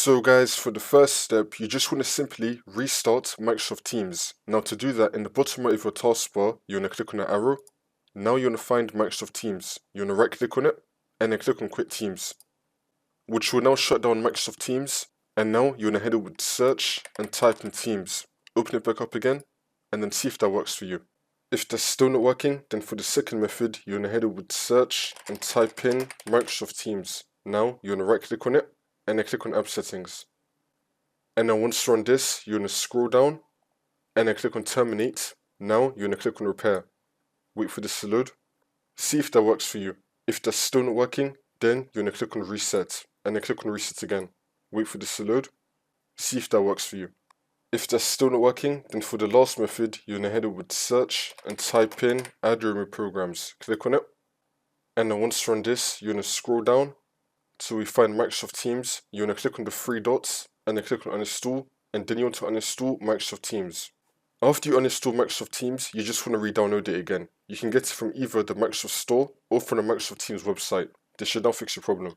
So guys, for the first step, you just want to simply restart Microsoft Teams. Now to do that, in the bottom right of your taskbar, you want to click on the arrow. Now you want to find Microsoft Teams. You want to right click on it, and then click on Quit Teams, which will now shut down Microsoft Teams. And now you want to head over to search and type in Teams. Open it back up again, and then see if that works for you. If that's still not working, then for the second method, you want to head over to search and type in Microsoft Teams. Now you want to right click on it, and then click on App Settings. And then once you're on this, you're going to scroll down and then click on Terminate. Now you're going to click on Repair. Wait for this to load. See if that works for you. If that's still not working, then you're going to click on Reset and then click on Reset again. Wait for this to load. See if that works for you. If that's still not working, then for the last method, you're going to head over to Search and type in Add or Remove Programs. Click on it. And then once you're on this, you're going to scroll down till we find Microsoft Teams. You're going to click on the three dots and then click on Uninstall, and then you want to uninstall Microsoft Teams. After you uninstall Microsoft Teams, you just want to re-download it again. You can get it from either the Microsoft Store or from the Microsoft Teams website. This should now fix your problem.